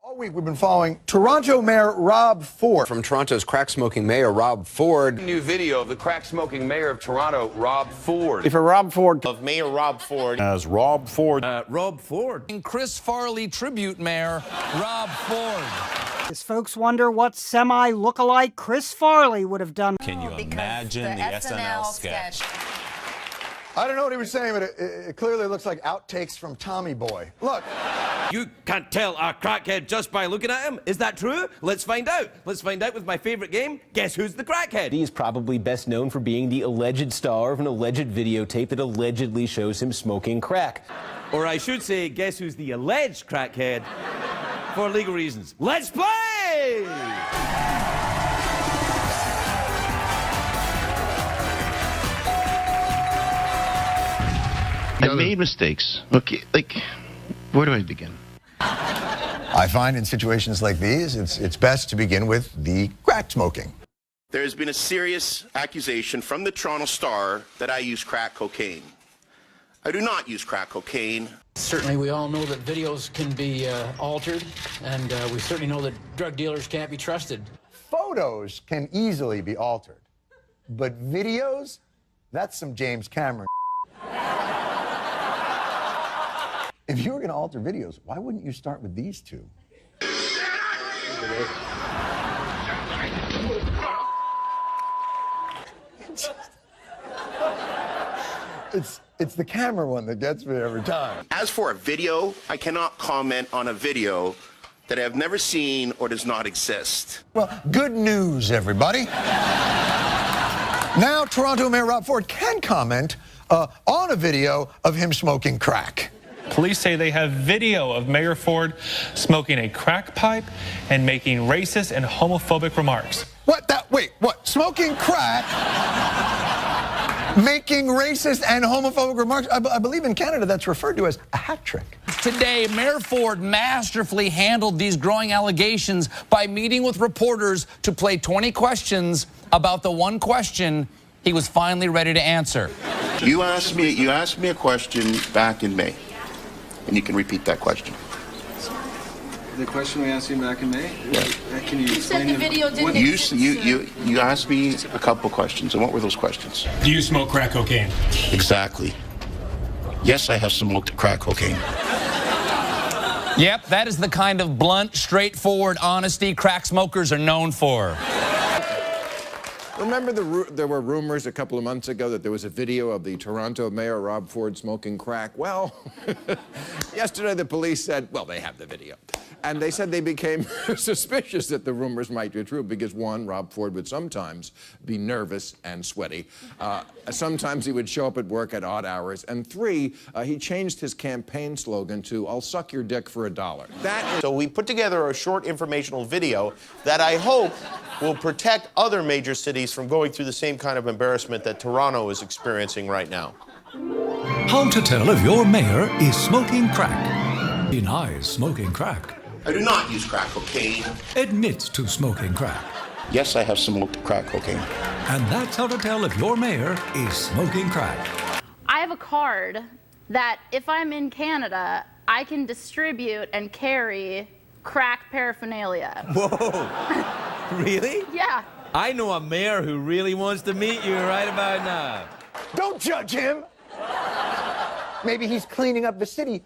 All week we've been following Toronto Mayor Rob Ford. From Toronto's crack-smoking mayor, Rob Ford. New video of the crack-smoking mayor of Toronto, Rob Ford. If a Rob Ford of Mayor Rob Ford as Rob Ford. Rob Ford. Chris Farley tribute mayor, Rob Ford. As folks wonder what semi-lookalike Chris Farley would have done. Can you imagine the SNL sketch? I don't know what he was saying, but it clearly looks like outtakes from Tommy Boy. Look. You can't tell a crackhead just by looking at him. Is that true? Let's find out. Let's find out with my favorite game. Guess who's the crackhead? He is probably best known for being the alleged star of an alleged videotape that allegedly shows him smoking crack. Or I should say, guess who's the alleged crackhead? For legal reasons. Let's play! I made mistakes. Okay, where do I begin? I find in situations like these, it's best to begin with the crack smoking. There has been a serious accusation from the Toronto Star that I use crack cocaine. I do not use crack cocaine. Certainly we all know that videos can be altered, and we certainly know that drug dealers can't be trusted. Photos can easily be altered, but videos, that's some James Cameron. If you were going to alter videos, why wouldn't you start with these two? It's the camera one that gets me every time. As for a video, I cannot comment on a video that I have never seen or does not exist. Well, good news, everybody. Now Toronto Mayor Rob Ford can comment on a video of him smoking crack. Police say they have video of Mayor Ford smoking a crack pipe and making racist and homophobic remarks. Wait, what? Smoking crack, making racist and homophobic remarks? I believe in Canada that's referred to as a hat trick. Today, Mayor Ford masterfully handled these growing allegations by meeting with reporters to play 20 questions about the one question he was finally ready to answer. You asked me a question back in May. And you can repeat that question. The question we asked you back in May? Yeah. Can you explain said the video didn't exist. You asked me a couple questions, and what were those questions? Do you smoke crack cocaine? Exactly. Yes, I have smoked crack cocaine. Yep, that is the kind of blunt, straightforward honesty crack smokers are known for. Remember there were rumors a couple of months ago that there was a video of the Toronto Mayor Rob Ford smoking crack? Well, yesterday the police said, well, they have the video. And they said they became suspicious that the rumors might be true because, one, Rob Ford would sometimes be nervous and sweaty. Sometimes he would show up at work at odd hours. And three, he changed his campaign slogan to, I'll suck your dick for $1. So we put together a short informational video that I hope will protect other major cities from going through the same kind of embarrassment that Toronto is experiencing right now. How to tell if your mayor is smoking crack. Denies smoking crack. I do not use crack cocaine. Admits to smoking crack. Yes, I have smoked crack cocaine. And that's how to tell if your mayor is smoking crack. I have a card that if I'm in Canada, I can distribute and carry crack paraphernalia. Whoa. Really? Yeah. I know a mayor who really wants to meet you right about now. Don't judge him. Maybe he's cleaning up the city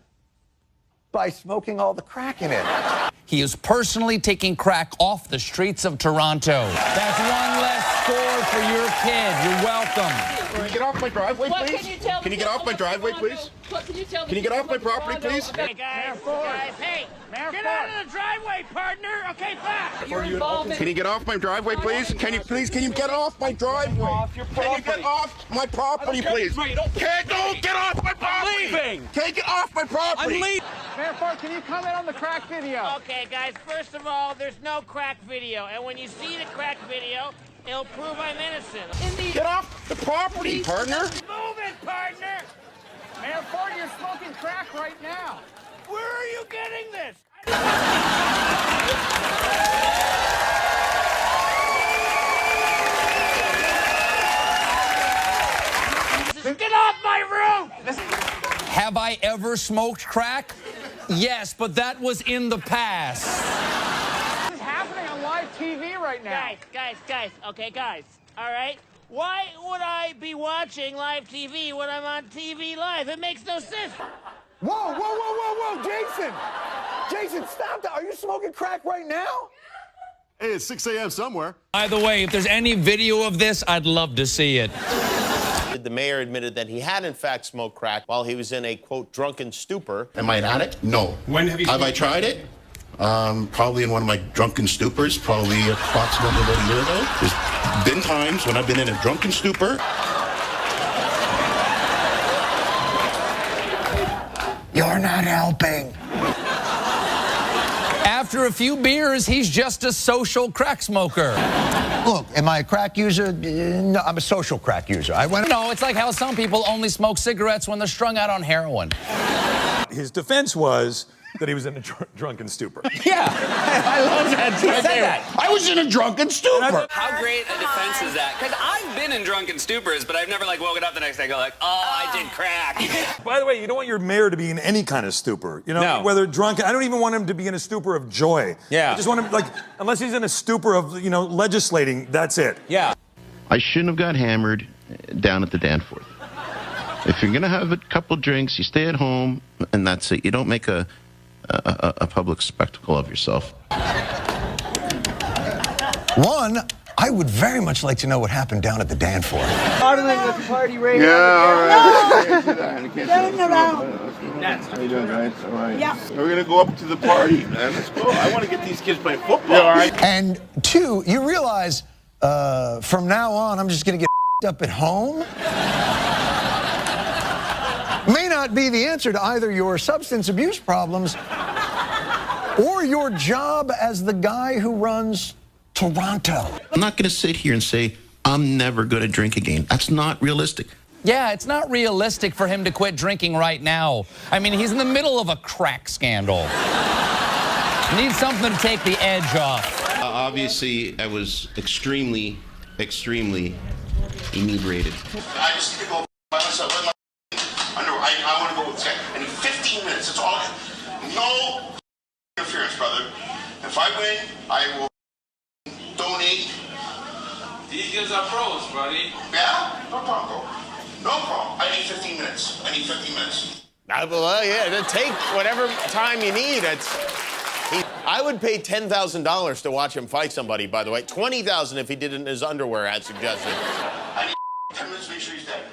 by smoking all the crack in it. He is personally taking crack off the streets of Toronto. That's one less score for your kid. You're welcome. Can you get off my driveway, please? Can you get off my driveway, please? What can you tell me? Can you get off my property, please? Hey, guys, hey, get out of the driveway, partner. Okay, back. You're involved. Can you get off my driveway, please? Can you get off my driveway? Can you get off my property, please? Don't get off my property. I'm leaving. Can you get off my property? I'm leaving. Mayor Ford, can you comment on the crack video? Okay, guys, first of all, there's no crack video. And when you see the crack video, it'll prove I'm innocent. Get off the property, partner. Move it, partner. Mayor Ford, you're smoking crack right now. Where are you getting this? Get off my roof! Have I ever smoked crack? Yes, but that was in the past. TV right now. Guys. Okay, guys. All right. Why would I be watching live TV when I'm on TV live? It makes no sense. Whoa, Jason! Jason, stop that. Are you smoking crack right now? Hey, it's 6 a.m. somewhere. By the way, if there's any video of this, I'd love to see it. The mayor admitted that he had, in fact, smoked crack while he was in a, quote, drunken stupor. Am I an addict? No. When have you... Have I tried it? Probably in one of my drunken stupors, probably approximately about a year ago. There's been times when I've been in a drunken stupor. You're not helping. After a few beers, he's just a social crack smoker. Look, am I a crack user? No, I'm a social crack user. No, it's like how some people only smoke cigarettes when they're strung out on heroin. His defense was that he was in a drunken stupor. Yeah, I love that. He said that. I was in a drunken stupor. How great a defense is that? Because I've been in drunken stupors, but I've never like woken up the next day and go like, oh, I did crack. By the way, you don't want your mayor to be in any kind of stupor. You know, No. whether drunk. I don't even want him to be in a stupor of joy. Yeah. I just want him, like, unless he's in a stupor of, you know, legislating, that's it. Yeah. I shouldn't have got hammered down at the Danforth. If you're going to have a couple drinks, you stay at home, and that's it. You don't make a public spectacle of yourself. One, I would very much like to know what happened down at the Danforth. Party right How you doing, guys? All right. Yeah. We're gonna go up to the party, man. Let's go. I want to get these kids playing football. Yeah, all right. And two, you realize from now on, I'm just gonna get up at home? May not be the answer to either your substance abuse problems or your job as the guy who runs Toronto. I'm not going to sit here and say, I'm never going to drink again. That's not realistic. Yeah, it's not realistic for him to quit drinking right now. I mean, he's in the middle of a crack scandal. Needs something to take the edge off. Obviously, I was extremely inebriated. I just need to go by myself. I want to go with Ted. I need 15 minutes. That's all. No interference, brother. If I win, I will donate. These guys are pros, buddy. Yeah? No problem, bro. No problem. I need 15 minutes. I need 15 minutes. Well, yeah, take whatever time you need. I would pay $10,000 to watch him fight somebody, by the way. $20,000 if he did it in his underwear, I'd suggested. I need 10 minutes to make sure he's dead.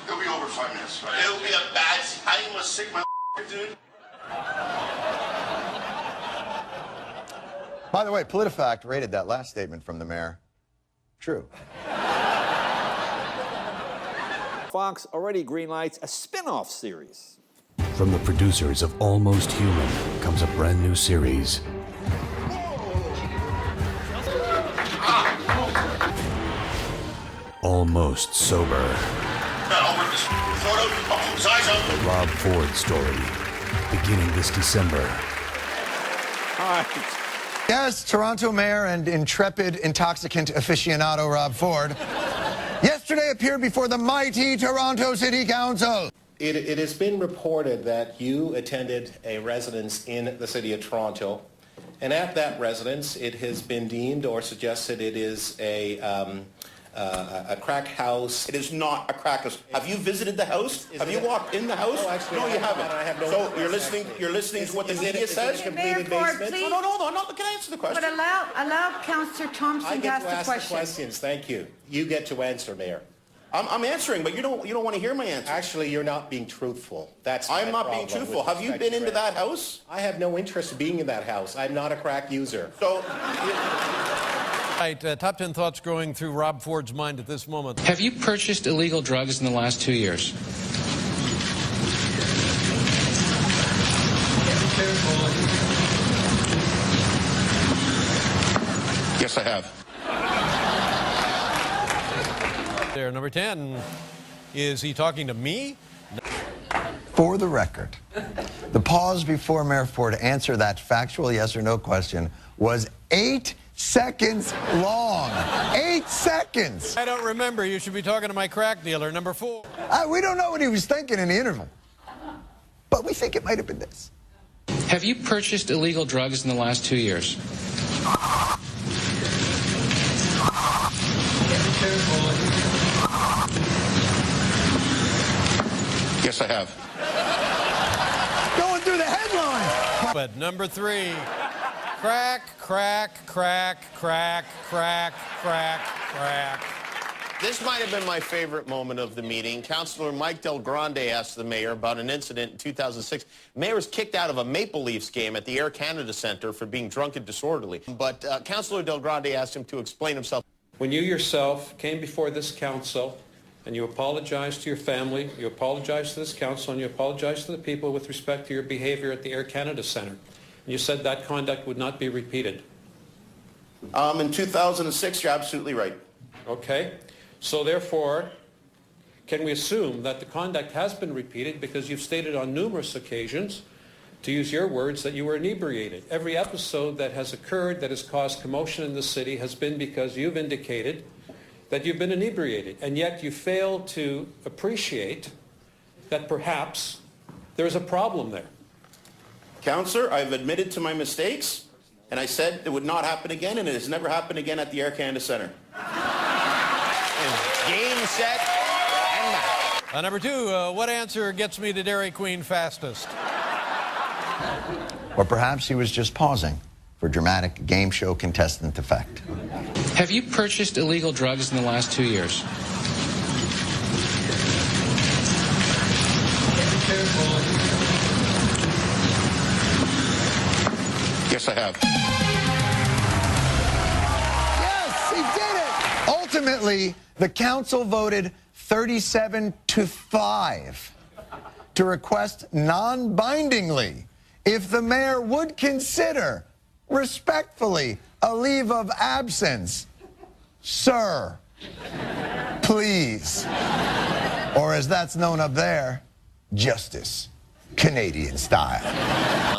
It'll be over 5 minutes. Right? It'll be a bad... I must sick my dude. By the way, PolitiFact rated that last statement from the mayor true. Fox already greenlights a spin-off series. From the producers of Almost Human comes a brand new series. Almost Sober. The Rob Ford story, beginning this December. Yes, Toronto mayor and intrepid intoxicant aficionado Rob Ford yesterday appeared before the mighty Toronto City Council. It has been reported that you attended a residence in the city of Toronto, and at that residence it has been deemed or suggested it is a crack house. It is not a crack house. Have you visited the house? Have you walked in the house? No, actually, no, you haven't. I have no. So you're listening to what the media says? Mayor Ford, please. No, I'm not. Can I answer the question? But allow Councillor Thompson to ask the question. The questions. Thank you. You get to answer, Mayor. I'm answering, but you don't want to hear my answer. Actually, you're not being truthful. I'm not being truthful. Have you been into that house? I have no interest in being in that house. I'm not a crack user. So. Right, top 10 thoughts going through Rob Ford's mind at this moment. Have you purchased illegal drugs in the last 2 years? Yes, I have. There, number 10. Is he talking to me? For the record, the pause before Mayor Ford answered that factual yes or no question was 8 seconds long. 8 seconds. I don't remember. You should be talking to my crack dealer, number 4. We don't know what he was thinking in the interval, but we think it might have been this. Have you purchased illegal drugs in the last 2 years? Yes, I have. Going through the headline. But number 3, crack, crack, crack, crack, crack, crack, crack. This might have been my favorite moment of the meeting. Councilor Mike Del Grande asked the mayor about an incident in 2006. The mayor was kicked out of a Maple Leafs game at the Air Canada Centre for being drunk and disorderly. But Councilor Del Grande asked him to explain himself. When you yourself came before this council and you apologized to your family, you apologized to this council, and you apologized to the people with respect to your behavior at the Air Canada Centre, and you said that conduct would not be repeated. In 2006, you're absolutely right. Okay. So therefore, can we assume that the conduct has been repeated because you've stated on numerous occasions, to use your words, that you were inebriated? Every episode that has occurred that has caused commotion in the city has been because you've indicated that you've been inebriated, and yet you fail to appreciate that perhaps there's a problem there. Councillor, I've admitted to my mistakes, and I said it would not happen again, and it has never happened again at the Air Canada Centre. Game, set, and match. Number 2, what answer gets me to Dairy Queen fastest? Or perhaps he was just pausing for dramatic game show contestant effect. Have you purchased illegal drugs in the last 2 years? Yes, I have. Yes, he did it! Ultimately, the council voted 37-5 to request non-bindingly if the mayor would consider, respectfully, a leave of absence. Sir, please. Or as that's known up there, justice, Canadian style.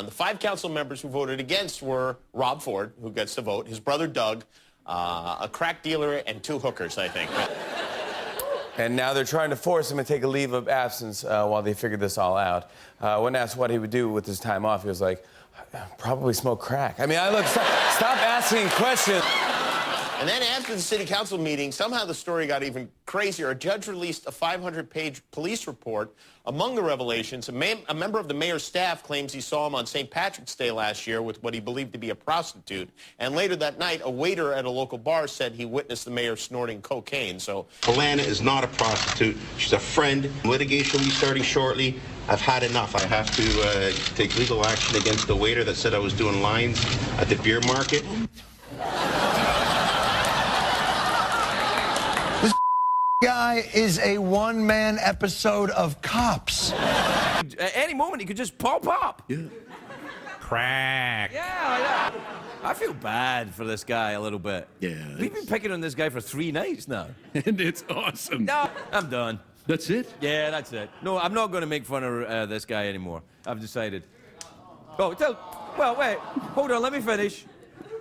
The 5 council members who voted against were Rob Ford, who gets the vote, his brother Doug, a crack dealer, and 2 hookers, I think. And now they're trying to force him to take a leave of absence while they figure this all out. When asked what he would do with his time off, he was like, probably smoke crack. I mean, stop asking questions. And then after the city council meeting, somehow the story got even crazier. A judge released a 500-page police report. Among the revelations, a member of the mayor's staff claims he saw him on St. Patrick's Day last year with what he believed to be a prostitute. And later that night, a waiter at a local bar said he witnessed the mayor snorting cocaine. So Helena is not a prostitute. She's a friend. Litigation will be starting shortly. I've had enough. I have to take legal action against the waiter that said I was doing lines at the beer market. This guy is a one-man episode of Cops. At any moment, he could just pop up. Yeah. Crack. Yeah. I feel bad for this guy a little bit. Yeah. We've been picking on this guy for 3 nights now. And it's awesome. No, I'm done. That's it? Yeah, that's it. No, I'm not going to make fun of this guy anymore. I've decided. Oh, well, wait. Hold on, let me finish.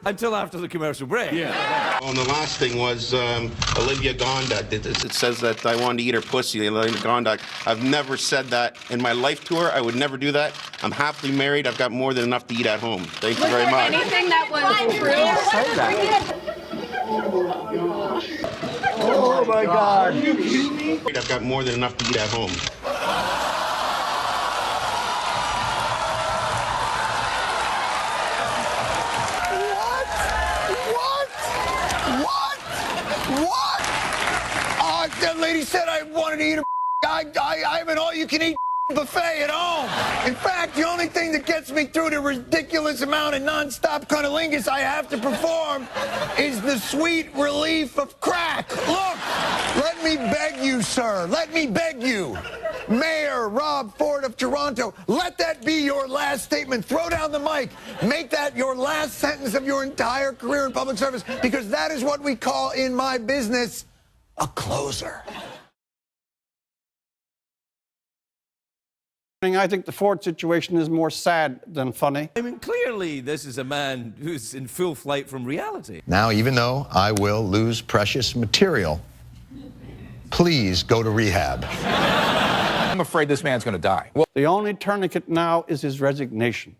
Until after the commercial break. Yeah. Oh, and the last thing was Olivia Gondak. It says that I wanted to eat her pussy, Olivia Gondak. I've never said that in my life to her. I would never do that. I'm happily married. I've got more than enough to eat at home. Thank you very much. Anything that was Oh my God. Are you kidding me? I've got more than enough to eat at home. What? That lady said I wanted to eat a I have an all-you-can-eat buffet at home. In fact, the only thing that gets me through the ridiculous amount of non-stop cunnilingus I have to perform is the sweet relief of crack. Look, let me beg you, sir. Let me beg you. Mayor Rob Ford of Toronto, let that be your last statement. Throw down the mic. Make that your last sentence of your entire career in public service, because that is what we call in my business a closer. I think the Ford situation is more sad than funny. I mean, clearly, this is a man who's in full flight from reality. Now, even though I will lose precious material, please go to rehab. I'm afraid this man's going to die. Well, the only tourniquet now is his resignation.